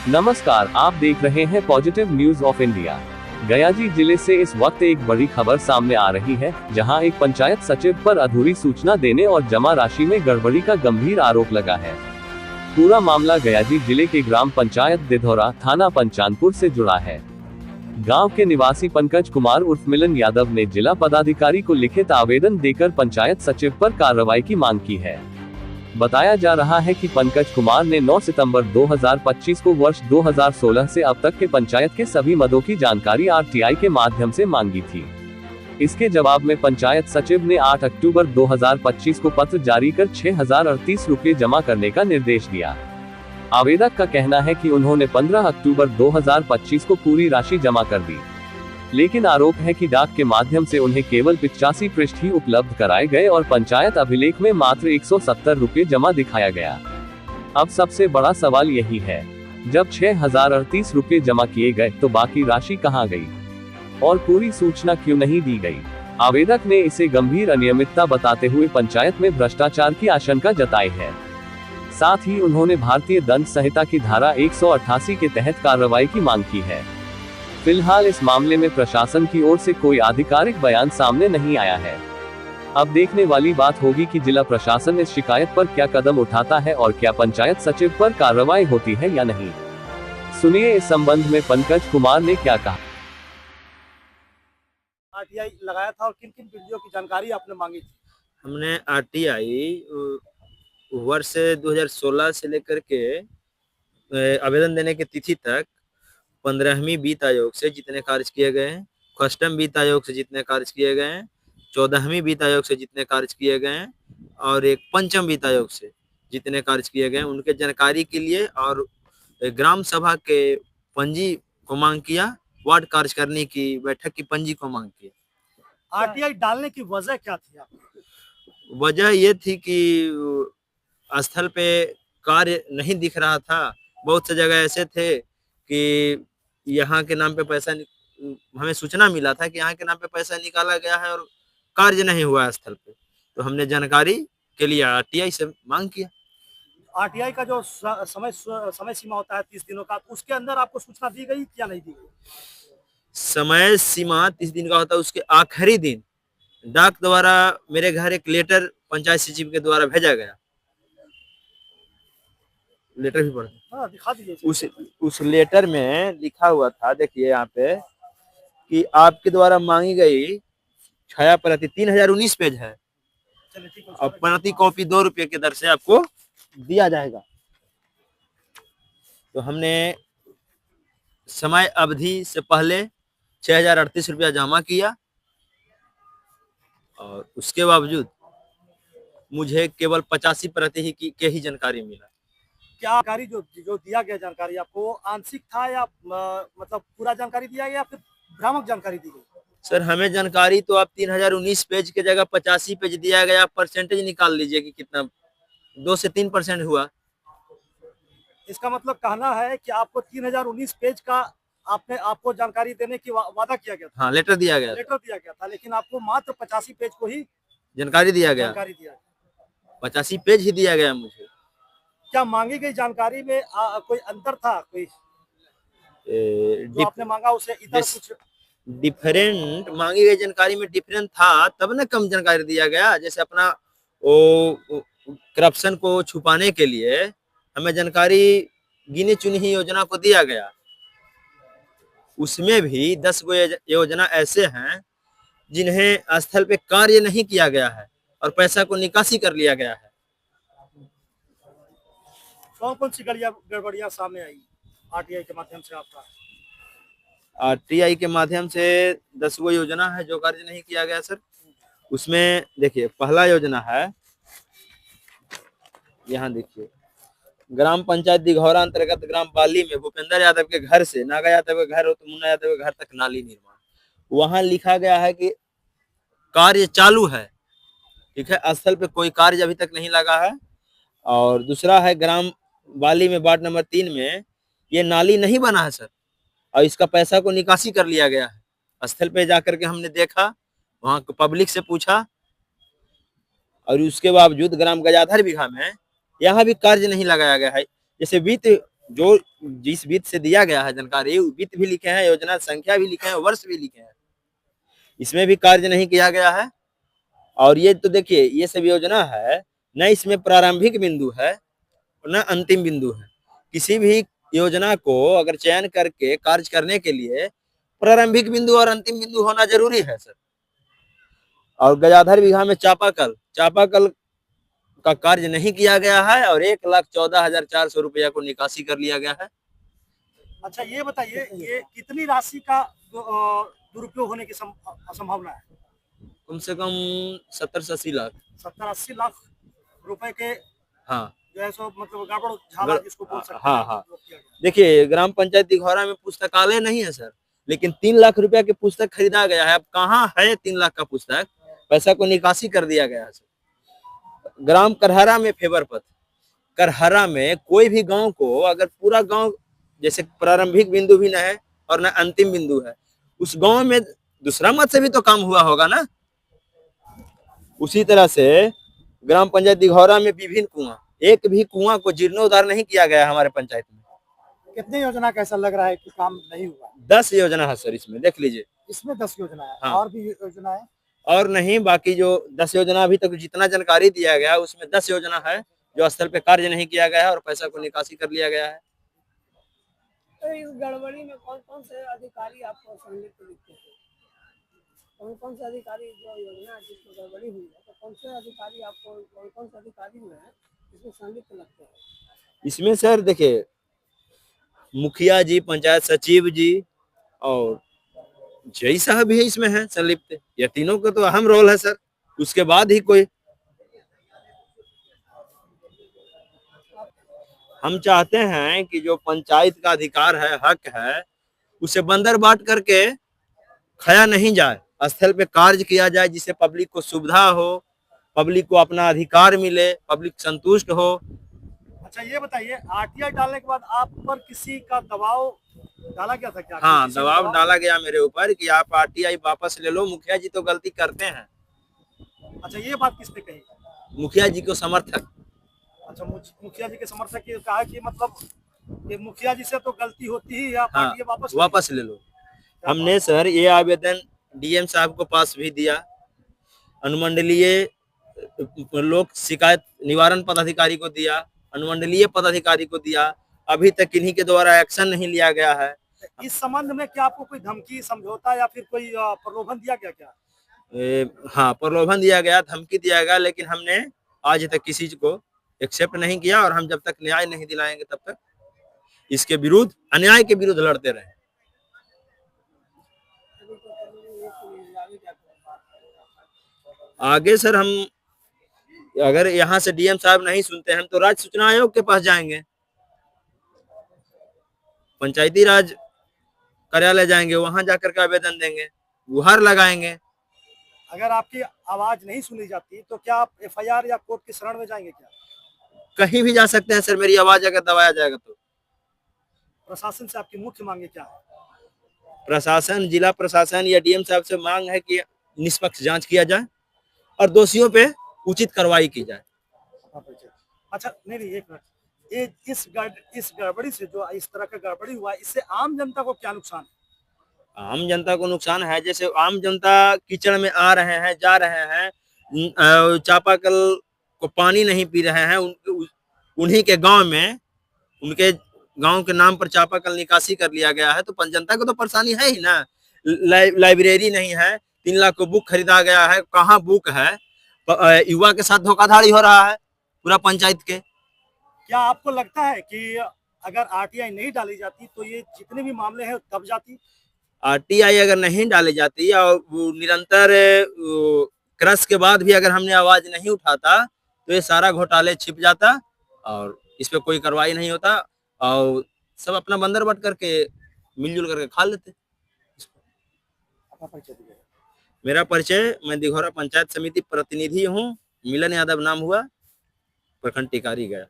नमस्कार, आप देख रहे हैं positive news of India. Gayaji जिले से इस वक्त एक बड़ी खबर सामने आ रही है, जहां एक पंचायत सचिव पर अधूरी सूचना देने और जमा राशि में गड़बड़ी का गंभीर आरोप लगा है। पूरा मामला गयाजी जिले के ग्राम पंचायत दिधौरा थाना पंचानपुर से जुड़ा है। गांव के निवासी पंकज कुमार उर्फ मिलन यादव ने जिला पदाधिकारी को लिखित आवेदन देकर पंचायत सचिव पर कार्रवाई की मांग की है। बताया जा रहा है कि पंकज कुमार ने 9 सितंबर 2025 को वर्ष 2016 से अब तक के पंचायत के सभी मदों की जानकारी आरटीआई के माध्यम से मांगी थी। इसके जवाब में पंचायत सचिव ने 8 अक्टूबर 2025 को पत्र जारी कर 6038 रुपये जमा करने का निर्देश दिया। आवेदक का कहना है कि उन्होंने 15 अक्टूबर 2025 को पूरी राशि जमा कर दी, लेकिन आरोप है कि डाक के माध्यम से उन्हें केवल 85 पृष्ठ ही उपलब्ध कराए गए और पंचायत अभिलेख में मात्र 170 रुपये जमा दिखाया गया। अब सबसे बड़ा सवाल यही है, जब 6038 रुपये जमा किए गए तो बाकी राशि कहां गई और पूरी सूचना क्यों नहीं दी गई। आवेदक ने इसे गंभीर अनियमितता बताते हुए पंचायत में भ्रष्टाचार की आशंका जताई है। साथ ही उन्होंने भारतीय दंड संहिता की धारा 188 के तहत कार्रवाई की मांग की है। फिलहाल इस मामले में प्रशासन की ओर से कोई आधिकारिक बयान सामने नहीं आया है। अब देखने वाली बात होगी कि जिला प्रशासन इस शिकायत पर क्या कदम उठाता है और क्या पंचायत सचिव पर कार्रवाई होती है या नहीं। सुनिए इस संबंध में पंकज कुमार ने क्या कहा। आरटीआई लगाया था और किन किन बिजलियों की जानकारी आपने मांगी थी? हमने आरटीआई वर्ष 2016 से लेकर के आवेदन देने की तिथि तक 15वीं वित्त आयोग से जितने कार्य किए गए हैं, कस्टम वित्त आयोग से जितने कार्य किए गए हैं, 14वीं वित्त आयोग से जितने कार्य किए गए हैं और एक पंचम वित्त आयोग से जितने कार्य किए गए हैं, उनके जानकारी के लिए और ग्राम सभा के पंजी को मांग किया, वार्ड कार्य करने की बैठक की पंजी को मांग किया। आरटीआई डालने की वजह क्या थी आपकी? वजह ये थी कि स्थल पे कार्य नहीं दिख रहा था। बहुत से जगह ऐसे थे कि यहाँ के नाम पे पैसा, हमें सूचना मिला था कि यहाँ के नाम पे पैसा निकाला गया है और कार्य नहीं हुआ स्थल पे, तो हमने जानकारी के लिए आरटीआई से मांग किया। आरटीआई का जो समय सीमा होता है 30 दिनों का, उसके अंदर आपको सूचना दी गई या नहीं दी गई? समय सीमा 30 दिन का होता है, उसके आखिरी दिन डाक द्वारा मेरे घर एक लेटर पंचायत सचिव के द्वारा भेजा गया। लेटर भी पढ़ा, हाँ दिखा दीजिए। उस लेटर में लिखा हुआ था, देखिए यहाँ पे, कि आपके द्वारा मांगी गई छाया प्रति 3019 पेज है और प्रति कॉपी 2 रुपये के दर से आपको दिया जाएगा। तो हमने समय अवधि से पहले 6038 रुपया जमा किया और उसके बावजूद मुझे केवल 85% के ही जानकारी मिला। क्या जानकारी जो दिया गया जानकारी आपको आंशिक था या मतलब पूरा जानकारी दिया गया या फिर भ्रामक जानकारी दी गई? सर, हमें जानकारी तो आप 3019 पेज के जगह 85 पेज दिया गया। परसेंटेज निकाल लीजिए कि कितना, 2 से 3% हुआ। इसका मतलब कहना है कि आपको 3019 पेज का आपको जानकारी देने की वादा किया गया था। हाँ, लेटर दिया गया था, लेकिन आपको मात्र 85 पेज को ही जानकारी दिया गया। 85 पेज ही दिया गया मुझे। क्या मांगी गई जानकारी में कोई अंतर था? कोई जो आपने मांगा उसे इधर कुछ डिफरेंट मांगी गई जानकारी में डिफरेंट था, तब ना कम जानकारी दिया गया। जैसे अपना वो करप्शन को छुपाने के लिए हमें जानकारी गिनी चुनी ही योजना को दिया गया। उसमें भी 10 गो योजना ऐसे हैं जिन्हें स्थल पे कार्य नहीं किया गया है और पैसा को निकासी कर लिया गया है। कौन सी गड़बड़ियां सामने आई आरटीआई के माध्यम से? आपका आरटीआई के माध्यम से 10 गो योजना है जो कार्य नहीं किया गया सर। उसमें देखिए, पहला योजना है, यहाँ देखिए, ग्राम पंचायत दिघौरा अंतर्गत ग्राम बाली में भूपेंद्र यादव के घर से नागा यादव के घर और मुन्ना यादव के घर तक नाली निर्माण। वहां लिखा गया है कि कार्य चालू है, ठीक है, स्थल पे कोई कार्य अभी तक नहीं लगा है। और दूसरा है ग्राम बाली में वार्ड नंबर 3 में ये नाली नहीं बना है सर, और इसका पैसा को निकासी कर लिया गया है। स्थल पे जाकर के हमने देखा, वहां पब्लिक से पूछा, और उसके बावजूद ग्राम गजाधर बीघा में यहाँ भी कार्य नहीं लगाया गया है। जैसे वित्त जो जिस वित्त से दिया गया है जानकारी, वित्त भी लिखे हैं, योजना संख्या भी लिखे हैं, वर्ष भी लिखे हैं, इसमें भी कार्य नहीं किया गया है। और ये तो देखिए, ये सब योजना है, न इसमें प्रारंभिक बिंदु है न अंतिम बिंदु है। किसी भी योजना को अगर चयन करके कार्य करने के लिए प्रारंभिक बिंदु और अंतिम बिंदु होना जरूरी है सर। और गजाधर बीघा में चापाकल का कार्य नहीं किया गया है और 1,14,400 रुपया को निकासी कर लिया गया है। अच्छा ये बताइए, ये कितनी राशि का दुरुपयोग होने की संभावना है? कम से कम 70 से 80 लाख। 70-80 लाख रुपए के हाँ, जो है सो मतलब गड़बड़ झाला जिसको बोल सकते हैं। हाँ। देखिए, ग्राम पंचायत दिघौरा में पुस्तकालय नहीं है सर, लेकिन 3 लाख रुपया की पुस्तक खरीदा गया है। अब कहाँ है 3 लाख का पुस्तक? पैसा को निकासी कर दिया गया है सर। ग्राम करहरा में फेवर पथ, करहरा में कोई भी गांव को अगर पूरा गांव जैसे प्रारंभिक बिंदु भी न है और न अंतिम बिंदु है, उस गांव में दूसरा मत से भी तो काम हुआ होगा ना। उसी तरह से ग्राम पंचायत दिघौरा में विभिन्न कुआं, एक भी कुआं को जीर्णोद्धार नहीं किया गया हमारे पंचायत में। कितनी योजना का ऐसा लग रहा है कि काम नहीं हुआ? 10 योजना है सर, इसमें देख लीजिए। इसमें 10 योजना है। हाँ। और भी योजना है? और नहीं, बाकी जो 10 योजना अभी तक जितना जानकारी दिया गया है उसमें 10 योजना है जो स्थल पे कार्य नहीं किया गया है और पैसा को निकासी कर लिया गया है। तो इस गड़बड़ी में कौन कौन से अधिकारी आपको संलिप्त दिखते हैं? कौन कौन से अधिकारी जो योजना जिसमें गड़बड़ी हुई है, तो कौन से अधिकारी आपको, कौन कौन से अधिकारी हुए हैं इसमें संलिप्त लगते हैं? इसमें सर देखिए, मुखिया जी, पंचायत सचिव जी और जय साहब भी इसमें है संलिप्त। ये तीनों का तो अहम रोल है सर, उसके बाद ही कोई। हम चाहते हैं कि जो पंचायत का अधिकार है, हक है, उसे बंदर बांट करके खाया नहीं जाए, स्थल पे कार्य किया जाए जिससे पब्लिक को सुविधा हो, पब्लिक को अपना अधिकार मिले, पब्लिक संतुष्ट हो। अच्छा ये बताइए, आरटीआई डालने के बाद आप पर किसी का दबाव डाला गया था क्या? हाँ, दबाव डाला गया मेरे ऊपर कि आप आरटीआई वापस ले लो, मुखिया जी तो गलती करते हैं। अच्छा ये बात किसने कही? मुखिया जी को समर्थक। अच्छा, मुखिया जी के समर्थक ने कहा कि मतलब ये मुखिया जी से तो गलती होती ही, आप हाँ, आरटीआई वापस ले लो। हमने सर ये आवेदन डीएम साहब को पास भी दिया, अनुमंडलीय लोक शिकायत निवारण पदाधिकारी को दिया, अनुमंडलीय पदाधिकारी को दिया, अभी तक इन्हीं के द्वारा एक्शन नहीं लिया गया है। इस संबंध में क्या आपको कोई धमकी, समझौता या फिर कोई प्रलोभन दिया गया क्या? हाँ, प्रलोभन दिया गया, धमकी दिया गया, लेकिन हमने आज तक किसी को एक्सेप्ट नहीं किया और हम जब तक न्याय नहीं दिलाएंगे तब तक इसके विरुद्ध, अन्याय के विरुद्ध लड़ते रहे। आगे सर हम अगर यहाँ से डीएम साहब नहीं सुनते हैं, हम तो राज्य सूचना आयोग के पास जाएंगे, पंचायती राज कार्यालय जाएंगे, वहां जाकर के आवेदन देंगे, गुहार लगाएंगे। अगर आपकी आवाज नहीं सुनी जाती तो क्या आप एफआईआर या कोर्ट की शरण में जाएंगे क्या? कहीं भी जा सकते हैं सर, मेरी आवाज अगर दबाया जाएगा तो। प्रशासन से आपकी मुख्य मांगे क्या है? प्रशासन, जिला प्रशासन या डीएम साहब से मांग है कि निष्पक्ष जांच किया जाए और दोषियों पे उचित कार्रवाई की जाए। अच्छा नहीं, एक मिनट, ये इस गड़बड़ी से, जो इस तरह का गड़बड़ी हुआ, इससे आम जनता को क्या नुकसान है? आम जनता को नुकसान है, जैसे आम जनता कीचड़ में आ रहे हैं, जा रहे हैं, चापाकल को पानी नहीं पी रहे हैं, उन्हीं के गांव में, उनके गांव के नाम पर चापाकल निकासी कर लिया गया है, तो जनता को तो परेशानी है ही ना। लाइब्रेरी नहीं है, 3 लाख को बुक खरीदा गया है, कहाँ बुक है? युवा के साथ धोखाधड़ी हो रहा है पूरा पंचायत के। क्या आपको लगता है कि अगर आरटीआई नहीं डाली जाती तो ये जितने भी मामले हैं दब जाती? आरटीआई अगर नहीं डाली जाती और निरंतर क्रश के बाद भी अगर हमने आवाज नहीं उठाता तो ये सारा घोटाले छिप जाता और इस पे कोई कार्रवाई नहीं होता और सब अपना बंदर बट करके मिलजुल करके खा लेते। मेरा परिचय, मैं दिघौरा पंचायत समिति प्रतिनिधि हूँ, मिलन यादव नाम हुआ, प्रखंड टिकारी गया।